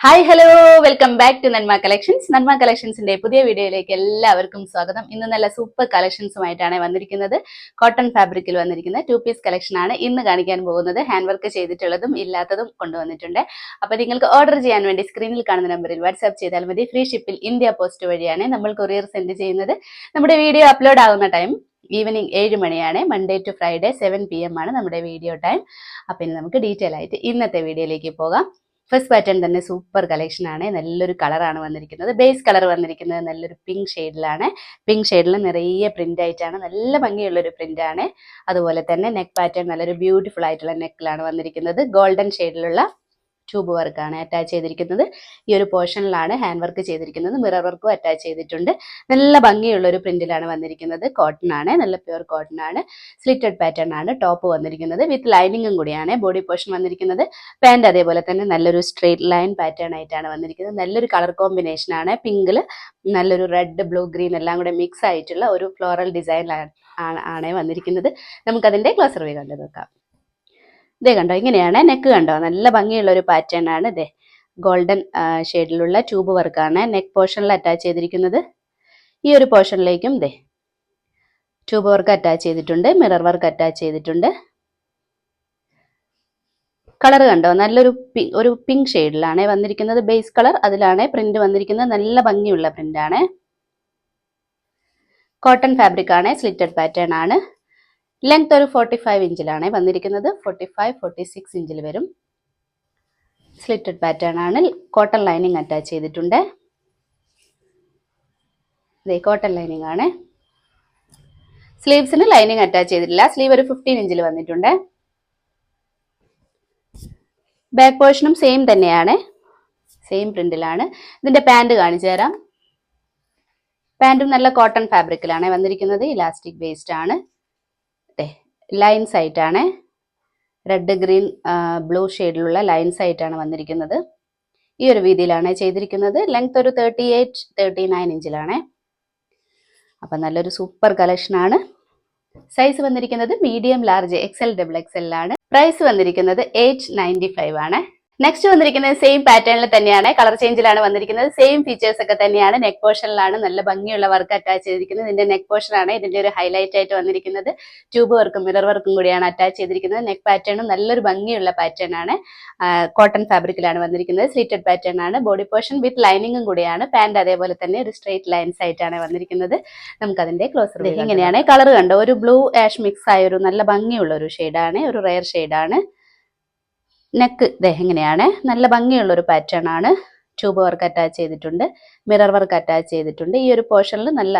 Hi hello welcome back to Nanma collections. Nanma കളക്ഷൻസിന്റെ പുതിയ വീഡിയോയിലേക്ക് എല്ലാവർക്കും സ്വാഗതം. ഇന്ന് നല്ല സൂപ്പർ കളക്ഷൻസുമായിട്ടാണ് വന്നിരിക്കുന്നത്. കോട്ടൺ ഫാബ്രിക്കിൽ വന്നിരിക്കുന്ന 2 പീസ് കളക്ഷൻ ആണ് ഇന്ന് കാണിക്കാൻ പോകുന്നത്. ഹാൻഡ് വർക്ക് ചെയ്തിട്ടുള്ളതും ഇല്ലാത്തതും കൊണ്ടുവന്നിട്ടുണ്ട്. അപ്പോൾ നിങ്ങൾക്ക് ഓർഡർ ചെയ്യാൻ വേണ്ടി സ്ക്രീനിൽ കാണുന്ന നമ്പറിൽ വാട്സ്ആപ്പ് ചെയ്താൽ മതി. ഫ്രീ ഷിപ്പിൽ ഇന്ത്യ പോസ്റ്റ് വഴിയാണ് നമ്മൾ കൊറിയർ സെൻഡ് ചെയ്യുന്നത്. നമ്മുടെ വീഡിയോ അപ്ലോഡ് ആകുന്ന ടൈം ഈവനിങ് 7 മണിയാണ്. മൺഡേ ടു ഫ്രൈഡേ 7 PM ആണ് നമ്മുടെ വീഡിയോ ടൈം. അപ്പോൾ ഇനി നമുക്ക് ഡീറ്റെയിൽ ആയിട്ട് ഇന്നത്തെ വീഡിയോയിലേക്ക് പോകാം. ഫസ്റ്റ് പാറ്റേൺ തന്നെ സൂപ്പർ കളക്ഷൻ ആണ്. നല്ലൊരു കളറാണ് വന്നിരിക്കുന്നത്. ബേസ് കളർ വന്നിരിക്കുന്നത് നല്ലൊരു പിങ്ക് ഷെയ്ഡിലാണ്. പിങ്ക് ഷെയ്ഡിൽ നിറയെ പ്രിന്റ് ആയിട്ടാണ്, നല്ല ഭംഗിയുള്ളൊരു പ്രിന്റ് ആണ്. അതുപോലെ തന്നെ നെക്ക് പാറ്റേൺ നല്ലൊരു ബ്യൂട്ടിഫുൾ ആയിട്ടുള്ള നെക്കിലാണ് വന്നിരിക്കുന്നത്. ഗോൾഡൻ ഷെയ്ഡിലുള്ള ട്യൂബ് വർക്കാണ് അറ്റാച്ച് ചെയ്തിരിക്കുന്നത്. ഈ ഒരു പോർഷനിലാണ് ഹാൻഡ് വർക്ക് ചെയ്തിരിക്കുന്നത്. മിറർ വർക്കും അറ്റാച്ച് ചെയ്തിട്ടുണ്ട്. നല്ല ഭംഗിയുള്ള ഒരു പ്രിന്റിലാണ് വന്നിരിക്കുന്നത്. കോട്ടൺ ആണ്, നല്ല പ്യുവർ കോട്ടൺ ആണ്. സ്ലിറ്റഡ് പാറ്റേൺ ആണ് ടോപ്പ് വന്നിരിക്കുന്നത്. വിത്ത് ലൈനിങ്ങും കൂടിയാണ് ബോഡി പോർഷൻ വന്നിരിക്കുന്നത്. പാന്റ് അതേപോലെ തന്നെ നല്ലൊരു സ്ട്രെയിറ്റ് ലൈൻ പാറ്റേൺ ആയിട്ടാണ് വന്നിരിക്കുന്നത്. നല്ലൊരു കളർ കോമ്പിനേഷൻ ആണ്. പിങ്കിൽ നല്ലൊരു റെഡ്, ബ്ലൂ, ഗ്രീൻ എല്ലാം കൂടെ മിക്സ് ആയിട്ടുള്ള ഒരു ഫ്ലോറൽ ഡിസൈൻ ആണ് വന്നിരിക്കുന്നത്. നമുക്കതിന്റെ ക്ലോസർ വ്യൂ കണ്ടു നോക്കാം. ഇതേ കണ്ടോ, ഇങ്ങനെയാണ് നെക്ക്. കണ്ടോ, നല്ല ഭംഗിയുള്ള ഒരു പാറ്റേൺ ആണ്. ഇതേ ഗോൾഡൻ ഷെയ്ഡിലുള്ള ട്യൂബ് വർക്കാണ് നെക്ക് പോർഷനിൽ അറ്റാച്ച് ചെയ്തിരിക്കുന്നത്. ഈ ഒരു പോർഷനിലേക്കും ഇതേ ട്യൂബ് വർക്ക് അറ്റാച്ച് ചെയ്തിട്ടുണ്ട്. മിറർ വർക്ക് അറ്റാച്ച് ചെയ്തിട്ടുണ്ട്. കളർ കണ്ടോ, നല്ലൊരു പിങ്ക് ഷെയ്ഡിലാണ് വന്നിരിക്കുന്നത്. ബേസ് കളർ, അതിലാണ് പ്രിന്റ് വന്നിരിക്കുന്നത്. നല്ല ഭംഗിയുള്ള പ്രിന്റ് ആണ്. കോട്ടൺ ഫാബ്രിക് ആണ്. സ്ലിറ്റഡ് പാറ്റേൺ ആണ്. ലെങ്ത് ഒരു 45 ഇഞ്ചിലാണ് വന്നിരിക്കുന്നത്. 45-46 ഇഞ്ചിൽ വരും. സ്ലിറ്റഡ് പാറ്റേൺ ആണ്. കോട്ടൺ ലൈനിങ് അറ്റാച്ച് ചെയ്തിട്ടുണ്ട്. ഇതേ കോട്ടൺ ലൈനിങ് ആണ്. സ്ലീവ്സിന് ലൈനിങ് അറ്റാച്ച് ചെയ്തിട്ടില്ല. സ്ലീവ് ഒരു 15 ഇഞ്ചിൽ വന്നിട്ടുണ്ട്. ബാക്ക് പോർഷനും സെയിം തന്നെയാണ്, സെയിം പ്രിന്റിലാണ്. ഇതിന്റെ പാന്റ് കാണിച്ചു തരാം. പാന്റും നല്ല കോട്ടൺ ഫാബ്രിക്കിലാണ് വന്നിരിക്കുന്നത്. ഇലാസ്റ്റിക് ബേസ്ഡ് ആണ്. ലൈൻസ് ആയിട്ടാണ്, റെഡ്, ഗ്രീൻ, ബ്ലൂ ഷെയ്ഡിലുള്ള ലൈൻസ് ആയിട്ടാണ് വന്നിരിക്കുന്നത്. ഈ ഒരു രീതിയിലാണ് ചെയ്തിരിക്കുന്നത്. ലെങ്ത് ഒരു 38-39 ഇഞ്ചിലാണ്. അപ്പം നല്ലൊരു സൂപ്പർ കളക്ഷൻ ആണ്. സൈസ് വന്നിരിക്കുന്നത് മീഡിയം, ലാർജ്, XL, XXL ആണ്. പ്രൈസ് വന്നിരിക്കുന്നത് 895 ആണ്. നെക്സ്റ്റ് വന്നിരിക്കുന്നത് സെയിം പാറ്റേണിൽ തന്നെയാണ്, കളർ ചേഞ്ചിലാണ് വന്നിരിക്കുന്നത്. സെയിം ഫീച്ചേഴ്സ് ഒക്കെ തന്നെയാണ്. നെക്ക് പോർഷനിലാണ് നല്ല ഭംഗിയുള്ള വർക്ക് അറ്റാച്ച് ചെയ്തിരിക്കുന്നത്. ഇതിന്റെ നെക്ക് പോർഷൻ ആണ് ഇതിന്റെ ഒരു ഹൈലൈറ്റ് ആയിട്ട് വന്നിരിക്കുന്നത്. ട്യൂബ് വർക്കും മിറർ വർക്കും കൂടിയാണ് അറ്റാച്ച് ചെയ്തിരിക്കുന്നത്. നെക്ക് പാറ്റേണും നല്ലൊരു ഭംഗിയുള്ള പാറ്റേൺ ആണ്. കോട്ടൺ ഫാബ്രിക്കിലാണ് വന്നിരിക്കുന്നത്. സ്ലിറ്റഡ് പാറ്റേൺ ആണ്. ബോഡി പോർഷൻ വിത്ത് ലൈനിങ്ങും കൂടിയാണ്. പാന്റ് അതേപോലെ തന്നെ ഒരു സ്ട്രെയിറ്റ് ലൈൻസ് ആയിട്ടാണ് വന്നിരിക്കുന്നത്. നമുക്ക് അതിന്റെ ക്ലോസർ ഇങ്ങനെയാണ്. കളർ കണ്ടോ, ഒരു ബ്ലൂ ആഷ് മിക്സ് ആയ ഒരു നല്ല ഭംഗിയുള്ള ഒരു ഷെയ്ഡാണ്, ഒരു റെയർ ഷെയ്ഡാണ്. നെക്ക് എങ്ങനെയാണ്, നല്ല ഭംഗിയുള്ള ഒരു പാറ്റേൺ ആണ്. ട്യൂബ് വർക്ക് അറ്റാച്ച് ചെയ്തിട്ടുണ്ട്. മിറർ വർക്ക് അറ്റാച്ച് ചെയ്തിട്ടുണ്ട്. ഈ ഒരു പോർഷനിൽ നല്ല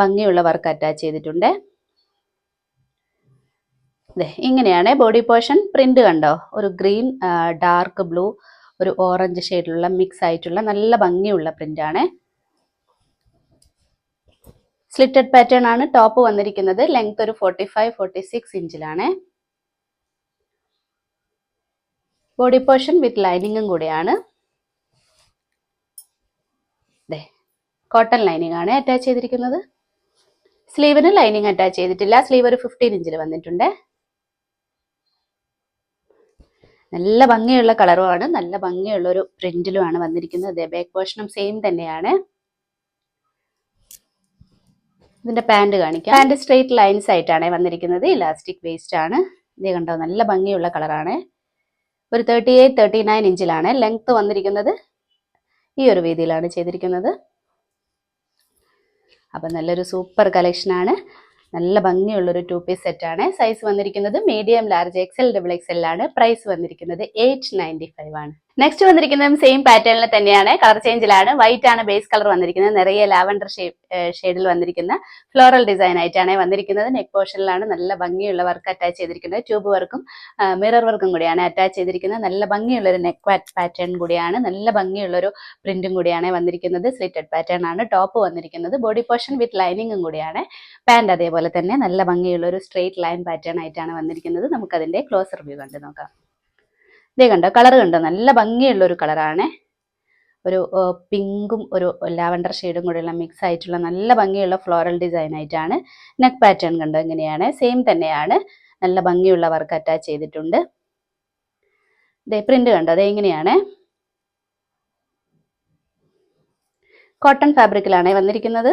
ഭംഗിയുള്ള വർക്ക് അറ്റാച്ച് ചെയ്തിട്ടുണ്ട്. ഇങ്ങനെയാണ് ബോഡി പോർഷൻ. പ്രിന്റ് കണ്ടോ, ഒരു ഗ്രീൻ, ഡാർക്ക് ബ്ലൂ, ഒരു ഓറഞ്ച് ഷെയ്ഡിലുള്ള മിക്സ് ആയിട്ടുള്ള നല്ല ഭംഗിയുള്ള പ്രിന്റ് ആണ്. സ്ലിറ്റഡ് പാറ്റേൺ ആണ് ടോപ്പ് വന്നിരിക്കുന്നത്. ലെങ്ത് ഒരു 45-46 ഇഞ്ചിലാണ്. ബോഡി പോർഷൻ വിത്ത് ലൈനിങ്ങും കൂടെയാണ്. കോട്ടൺ ലൈനിങ് ആണ് അറ്റാച്ച് ചെയ്തിരിക്കുന്നത്. സ്ലീവിന് ലൈനിങ് അറ്റാച്ച് ചെയ്തിട്ടില്ല. സ്ലീവ് ഒരു 15 ഇഞ്ചിൽ വന്നിട്ടുണ്ട്. നല്ല ഭംഗിയുള്ള കളറുമാണ്, നല്ല ഭംഗിയുള്ള ഒരു പ്രിന്റിലുമാണ് വന്നിരിക്കുന്നത്. ബാക്ക് പോർഷനും സെയിം തന്നെയാണ്. ഇതിന്റെ പാന്റ് കാണിക്കാം. പാന്റ് സ്ട്രെയിറ്റ് ലൈൻസ് ആയിട്ടാണ് വന്നിരിക്കുന്നത്. ഇലാസ്റ്റിക് വേസ്റ്റ് ആണ്. ഇത് കണ്ടോ, നല്ല ഭംഗിയുള്ള കളറാണ്. ഒരു 38-39 ഇഞ്ചിലാണ് ലെങ്ത് വന്നിരിക്കുന്നത്. ഈ ഒരു രീതിയിലാണ് ചെയ്തിരിക്കുന്നത്. അപ്പം നല്ലൊരു സൂപ്പർ കളക്ഷൻ ആണ്. നല്ല ഭംഗിയുള്ളൊരു 2 പീസ് സെറ്റാണ്. സൈസ് വന്നിരിക്കുന്നത് മീഡിയം, ലാർജ്, XL, XXL ആണ്. പ്രൈസ് വന്നിരിക്കുന്നത് 895 ആണ്. നെക്സ്റ്റ് വന്നിരിക്കുന്നതും സെയിം പാറ്റേണിൽ തന്നെയാണ്, കളർ ചേഞ്ചിലാണ്. വൈറ്റ് ആണ് ബേസ് കളർ വന്നിരിക്കുന്നത്. നിറയെ ലാവൻഡർ ഷെയ്ഡിൽ വന്നിരിക്കുന്ന ഫ്ലോറൽ ഡിസൈൻ ആയിട്ടാണ് വന്നിരിക്കുന്നത്. നെക്ക് പോർഷനിലാണ് നല്ല ഭംഗിയുള്ള വർക്ക് അറ്റാച്ച് ചെയ്തിരിക്കുന്നത്. ട്യൂബ് വർക്കും മിറർ വർക്കും കൂടിയാണ് അറ്റാച്ച് ചെയ്തിരിക്കുന്നത്. നല്ല ഭംഗിയുള്ളൊരു നെക്ക് പാറ്റേൺ കൂടിയാണ്. നല്ല ഭംഗിയുള്ളൊരു പ്രിന്റും കൂടിയാണ് വന്നിരിക്കുന്നത്. സ്ലിറ്റഡ് പാറ്റേൺ ആണ് ടോപ്പ് വന്നിരിക്കുന്നത്. ബോഡി പോർഷൻ വിത്ത് ലൈനിങ്ങും കൂടിയാണ്. പാന്റ് അതേപോലെ തന്നെ നല്ല ഭംഗിയുള്ള ഒരു സ്ട്രെയിറ്റ് ലൈൻ പാറ്റേൺ ആയിട്ടാണ് വന്നിരിക്കുന്നത്. നമുക്കതിന്റെ ക്ലോസർ വ്യൂ കണ്ടു നോക്കാം. ഇതേ കണ്ടോ, കളർ കണ്ടോ, നല്ല ഭംഗിയുള്ള ഒരു കളറാണ്. ഒരു പിങ്കും ഒരു ലാവൻഡർ ഷെയ്ഡും കൂടെയുള്ള മിക്സ് ആയിട്ടുള്ള നല്ല ഭംഗിയുള്ള ഫ്ലോറൽ ഡിസൈൻ ആയിട്ടാണ്. നെക്ക് പാറ്റേൺ കണ്ടോ, എങ്ങനെയാണ്, സെയിം തന്നെയാണ്. നല്ല ഭംഗിയുള്ള വർക്ക് അറ്റാച്ച് ചെയ്തിട്ടുണ്ട്. പ്രിന്റ് കണ്ടോ, അതെങ്ങനെയാണ്. കോട്ടൺ ഫാബ്രിക്കിലാണ് വന്നിരിക്കുന്നത്.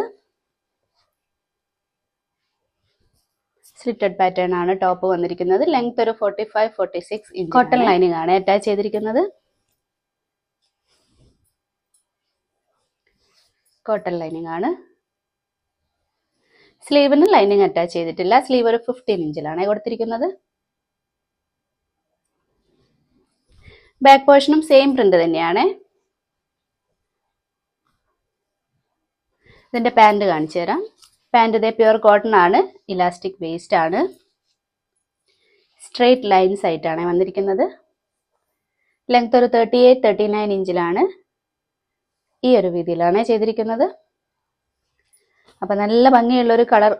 സ്ലിറ്റഡ് പാറ്റേൺ ആണ് ടോപ്പ് വന്നിരിക്കുന്നത്. ലെങ്ത് ഒരു 45-46 ഇഞ്ച്. കോട്ടൺ ലൈനിങ് ആണ് അറ്റാച്ച് ചെയ്തിരിക്കുന്നത്. കോട്ടൺ ലൈനിങ് ആണ്. സ്ലീവിന് ലൈനിങ് അറ്റാച്ച് ചെയ്തിട്ടില്ല. സ്ലീവ് ഒരു 15 ഇഞ്ചിലാണ് കൊടുത്തിരിക്കുന്നത്. ബാക്ക് പോർഷനും സെയിം പ്രിന്റ് തന്നെയാണ്. ഇതിന്റെ പാന്റ് കാണിച്ചു തരാം. പാന്റ് ഇതേ പ്യുവർ കോട്ടൺ ആണ്. ഇലാസ്റ്റിക് വേസ്റ്റ് ആണ്. സ്ട്രെയിറ്റ് ലൈൻസ് ആയിട്ടാണ് വന്നിരിക്കുന്നത്. ലെങ്ത് ഒരു 38-39 ഇഞ്ചിലാണ്. ഈ ഒരു രീതിയിലാണ് ചെയ്തിരിക്കുന്നത്. അപ്പൊ നല്ല ഭംഗിയുള്ള ഒരു കളർ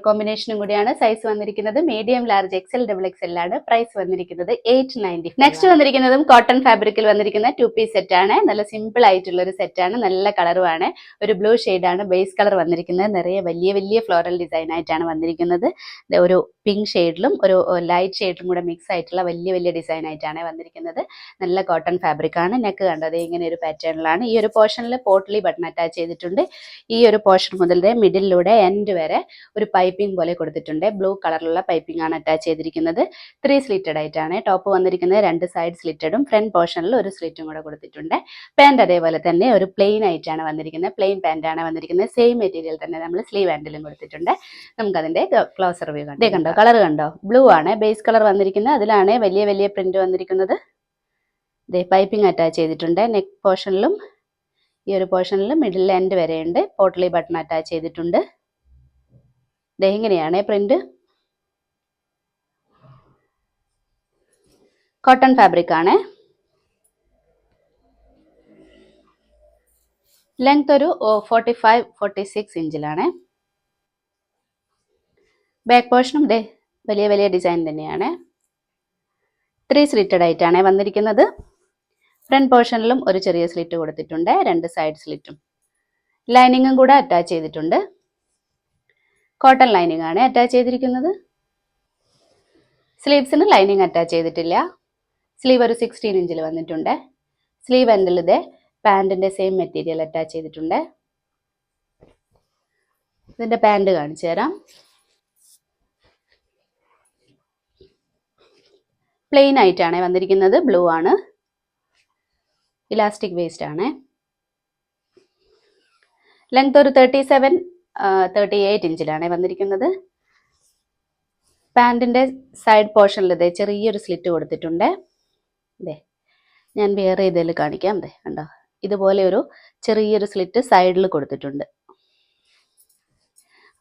കോമ്പിനേഷനും കൂടിയാണ്. സൈസ് വന്നിരിക്കുന്നത് മീഡിയം, ലാർജ്, XL, XXL ആണ്. പ്രൈസ് വന്നിരിക്കുന്നത് 890. നെക്സ്റ്റ് വന്നിരിക്കുന്നതും കോട്ടൺ ഫാബ്രിക്കിൽ വന്നിരിക്കുന്ന 2 പീസ് സെറ്റ് ആണ്. നല്ല സിമ്പിൾ ആയിട്ടുള്ള ഒരു സെറ്റ് ആണ്. നല്ല കളറുമാണ്. ഒരു ബ്ലൂ ആണ് ബേസ് കളർ വന്നിരിക്കുന്നത്. നിറയെ വലിയ വലിയ ഫ്ലോറൽ ഡിസൈൻ ആയിട്ടാണ് വന്നിരിക്കുന്നത്. ഒരു പിങ്ക് ഷെയ്ഡിലും ഒരു ലൈറ്റ് ഷെയ്ഡിലും കൂടെ മിക്സ് ആയിട്ടുള്ള വലിയ വലിയ ഡിസൈൻ ആയിട്ടാണ് വന്നിരിക്കുന്നത്. നല്ല കോട്ടൺ ഫാബ്രിക് ആണ്. നെക്ക് കണ്ടത് ഇങ്ങനെ ഒരു പാറ്റേണിലാണ്. ഈ ഒരു പോർഷനിൽ പോട്ട്ലി ബട്ടൺ അറ്റാച്ച് ചെയ്തിട്ടുണ്ട്. ഈ ഒരു പോർഷൻ മുതൽ മിഡിലൂടെ എൻഡ് വരെ ഒരു പൈപ്പിംഗ് പോലെ കൊടുത്തിട്ടുണ്ട്. ബ്ലൂ കളറിലുള്ള പൈപ്പിംഗ് ആണ് അറ്റാച്ച് ചെയ്തിരിക്കുന്നത്. 3 സ്ലിറ്റഡ് ആയിട്ടാണ് ടോപ്പ് വന്നിരിക്കുന്നത്. 2 സൈഡ് സ്ലിറ്റഡും ഫ്രണ്ട് പോർഷനിൽ ഒരു സ്ലിറ്റും കൂടെ കൊടുത്തിട്ടുണ്ട്. പാന്റ് അതേപോലെ തന്നെ ഒരു പ്ലെയിൻ ആയിട്ടാണ് വന്നിരിക്കുന്നത്. പ്ലെയിൻ പാന്റ് ആണ് വന്നിരിക്കുന്നത്. സെയിം മെറ്റീരിയൽ തന്നെ നമ്മൾ സ്ലീവ് ഹാൻഡിലും കൊടുത്തിട്ടുണ്ട്. നമുക്ക് അതിന്റെ ക്ലോസർ വ്യൂ കണ്ടോ. കളർ കണ്ടോ, ബ്ലൂ ആണ് ബേസ് കളർ വന്നിരിക്കുന്നത്. അതിലാണ് വലിയ വലിയ പ്രിന്റ് വന്നിരിക്കുന്നത്. പൈപ്പിംഗ് അറ്റാച്ച് ചെയ്തിട്ടുണ്ട്. നെക്ക് പോർഷനിലും ഈ ഒരു പോർഷനിലും മിഡിൽ എൻഡ് വരെയുണ്ട്. പോട്ട്ലി ബട്ടൺ അറ്റാച്ച് ചെയ്തിട്ടുണ്ട്. ഇങ്ങനെയാണ് പ്രിന്റ്. കോട്ടൺ ഫാബ്രിക് ആണ്. ലെങ്ത് ഒരു 45-46 ഇഞ്ചിലാണ്. ബാക്ക് പോർഷനും വലിയ വലിയ ഡിസൈൻ തന്നെയാണ്. 3 സ്ലിറ്റഡ് ആയിട്ടാണ് വന്നിരിക്കുന്നത്. ഫ്രണ്ട് പോർഷനിലും ഒരു ചെറിയ സ്ലിറ്റ് കൊടുത്തിട്ടുണ്ട്. 2 സൈഡ് സ്ലിറ്റും ലൈനിങ്ങും കൂടെ അറ്റാച്ച് ചെയ്തിട്ടുണ്ട്. കോട്ടൺ ലൈനിങ് ആണ് അറ്റാച്ച് ചെയ്തിരിക്കുന്നത്. സ്ലീവ്സിന് ലൈനിങ് അറ്റാച്ച് ചെയ്തിട്ടില്ല. സ്ലീവ് ഒരു 16 ഇഞ്ചിൽ വന്നിട്ടുണ്ട്. സ്ലീവ് എൻഡിൽ പാന്റിന്റെ സെയിം മെറ്റീരിയൽ അറ്റാച്ച് ചെയ്തിട്ടുണ്ട്. ഇതിന്റെ പാന്റ് കാണിച്ചു തരാം. പ്ലെയിൻ ആയിട്ടാണ് വന്നിരിക്കുന്നത്. ബ്ലൂ ആണ്. ഇലാസ്റ്റിക് വേസ്റ്റ് ആണ്. ലെങ്ത് ഒരു 37-38 ഇഞ്ചിലാണ് വന്നിരിക്കുന്നത്. പാന്റിന്റെ സൈഡ് പോർഷനിൽ ചെറിയൊരു സ്ലിറ്റ് കൊടുത്തിട്ടുണ്ട്. ഞാൻ വേറെ ഇതിൽ കാണിക്കാം. കണ്ടോ, ഇതുപോലെ ഒരു ചെറിയൊരു സ്ലിറ്റ് സൈഡിൽ കൊടുത്തിട്ടുണ്ട്.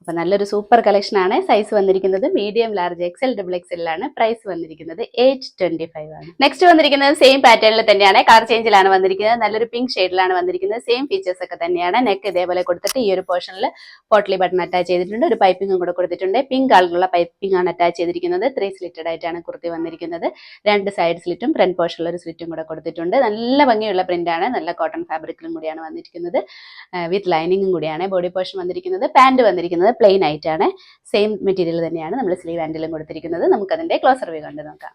അപ്പൊ നല്ലൊരു സൂപ്പർ കളക്ഷൻ ആണ്. സൈസ് വന്നിരിക്കുന്നത് മീഡിയം, ലാർജ്, XL, XXL ആണ്. പ്രൈസ് വന്നിരിക്കുന്നത് 825 ആണ്. നെക്സ്റ്റ് വന്നിരിക്കുന്നത് സെയിം പാറ്റേണിൽ തന്നെയാണ്. കളർ ചേഞ്ചിലാണ് വന്നിരിക്കുന്നത്. നല്ലൊരു പിങ്ക് ഷെയ്ഡിലാണ് വന്നിരിക്കുന്നത്. സെയിം ഫീച്ചേഴ്സ് ഒക്കെ തന്നെയാണ്. നെക്ക് ഇതേപോലെ കൊടുത്തിട്ട് ഈ ഒരു പോർഷനിൽ പോട്ട്ലി ബട്ടൺ അറ്റാച്ച് ചെയ്തിട്ടുണ്ട്. ഒരു പൈപ്പിംഗും കൂടെ കൊടുത്തിട്ടുണ്ട്. പിങ്ക് കളറിലുള്ള പൈപ്പിംഗ് ആണ് അറ്റാച്ച് ചെയ്തിരിക്കുന്നത്. 3 സ്ലിറ്റഡ് ആയിട്ടാണ് കുർത്തി വന്നിരിക്കുന്നത്. 2 സൈഡ് സ്ലിറ്റും ഫ്രണ്ട് പോർഷനിൽ ഒരു സ്ലിറ്റും കൂടെ കൊടുത്തിട്ടുണ്ട്. നല്ല ഭംഗിയുള്ള പ്രിന്റ് ആണ്. നല്ല കോട്ടൺ ഫാബ്രിക്കിലും കൂടിയാണ് വന്നിരിക്കുന്നത്. വിത്ത് ലൈനിങ്ങും കൂടിയാണ് ബോഡി പോർഷൻ വന്നിരിക്കുന്നത്. പാന്റ് വന്നിരിക്കുന്നത് പ്ലെയിൻ ആയിട്ടാണ്. സെയിം മെറ്റീരിയൽ തന്നെയാണ് നമ്മൾ സ്ലീവ് ഹാൻഡിലും കൊടുത്തിരിക്കുന്നത്. നമുക്ക് അതിന്റെ ക്ലോസർ വ്യൂ കണ്ടു നോക്കാം.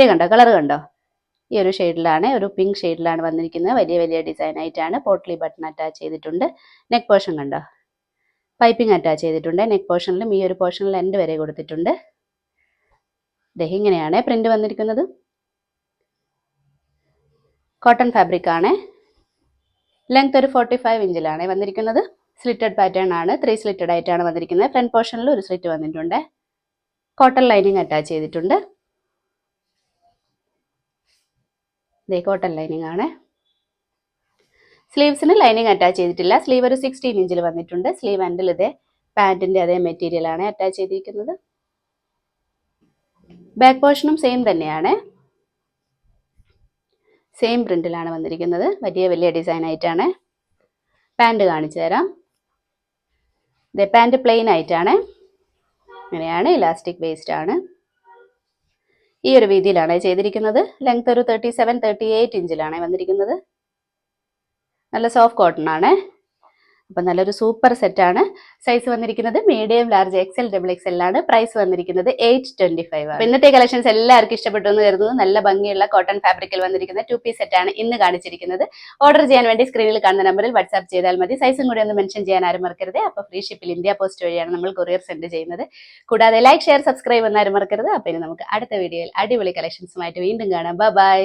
കണ്ടോ, കളർ കണ്ടോ. ഈ ഒരു ഷെയ്ഡിലാണ്, ഒരു പിങ്ക് ഷെയ്ഡിലാണ് വന്നിരിക്കുന്നത്. വലിയ വലിയ ഡിസൈൻ ആയിട്ടാണ്. പോട്ട്ലി ബട്ടൺ അറ്റാച്ച് ചെയ്തിട്ടുണ്ട്. നെക്ക് പോർഷൻ കണ്ടോ, പൈപ്പിംഗ് അറ്റാച്ച് ചെയ്തിട്ടുണ്ട്. നെക്ക് പോർഷനിലും ഈ ഒരു പോർഷനിൽ എൻഡ് വരെ കൊടുത്തിട്ടുണ്ട്. ഇങ്ങനെയാണ് പ്രിന്റ് വന്നിരിക്കുന്നത്. കോട്ടൺ ഫാബ്രിക് ആണ്. ലെങ്ത് ഒരു 45 ഇഞ്ചിലാണ് വന്നിരിക്കുന്നത്. സ്ലിറ്റഡ് പാറ്റേൺ ആണ്. 3 സ്ലിറ്റഡ് ആയിട്ടാണ് വന്നിരിക്കുന്നത്. ഫ്രണ്ട് പോർഷനിൽ ഒരു സ്ലിറ്റ് വന്നിട്ടുണ്ട്. കോട്ടൺ ലൈനിങ് അറ്റാച്ച് ചെയ്തിട്ടുണ്ട്. കോട്ടൺ ലൈനിങ് ആണ്. സ്ലീവ്സിന് ലൈനിങ് അറ്റാച്ച് ചെയ്തിട്ടില്ല. സ്ലീവ് ഒരു 16 ഇഞ്ചിൽ വന്നിട്ടുണ്ട്. സ്ലീവ് എൻഡിൽ പാന്റിന്റെ അതേ മെറ്റീരിയൽ ആണ് അറ്റാച്ച് ചെയ്തിരിക്കുന്നത്. ബാക്ക് പോർഷനും സെയിം തന്നെയാണ്. സെയിം പ്രിന്റിലാണ് വന്നിരിക്കുന്നത്. വലിയ വലിയ ഡിസൈൻ ആയിട്ടാണ്. പാന്റ് കാണിച്ചു തരാം. പാന്റ് പ്ലെയിൻ ആയിട്ടാണ്. ഇങ്ങനെയാണ്. ഇലാസ്റ്റിക് വേസ്റ്റ് ആണ്. ഈ ഒരു രീതിയിലാണ് ചെയ്തിരിക്കുന്നത്. ലെങ്ത് ഒരു 37-38 ഇഞ്ചിലാണ് വന്നിരിക്കുന്നത്. നല്ല സോഫ്റ്റ് കോട്ടൺ ആണ്. അപ്പൊ നല്ലൊരു സൂപ്പർ സെറ്റാണ്. സൈസ് വന്നിരിക്കുന്നത് medium, large, XL, double XL ആണ്. പ്രൈസ് വന്നിരിക്കുന്നത് 825 ആണ്. ഇന്നത്തെ കളക്ഷൻസ് എല്ലാവർക്കും ഇഷ്ടപ്പെട്ടു എന്ന് കരുതുന്നു. നല്ല ഭംഗിയുള്ള കോട്ടൺ ഫാബ്രിക്കിൽ വന്നിരിക്കുന്ന 2 പീസ് സെറ്റാണ് ഇന്ന് കാണിച്ചിരിക്കുന്നത്. ഓർഡർ ചെയ്യാൻ വേണ്ടി സ്ക്രീനിൽ കാണുന്ന നമ്പറിൽ വാട്സ്ആപ്പ് ചെയ്താൽ മതി. സൈസും കൂടി ഒന്ന് മെൻഷൻ ചെയ്യാൻ ആരും മറക്കരുത്. അപ്പൊ ഫ്രീ ഷിപ്പിൽ ഇന്ത്യ പോസ്റ്റ് വഴിയാണ് നമ്മൾ കൊറിയർ സെൻഡ് ചെയ്യുന്നത്. കൂടാതെ ലൈക്ക്, ഷെയർ, സബ്സ്ക്രൈബ് എന്നാരും മറക്കരുത്. അപ്പൊ ഇനി നമുക്ക് അടുത്ത വീഡിയോയിൽ അടിപൊളി കളക്ഷൻസുമായിട്ട് വീണ്ടും കാണാം. ബൈ.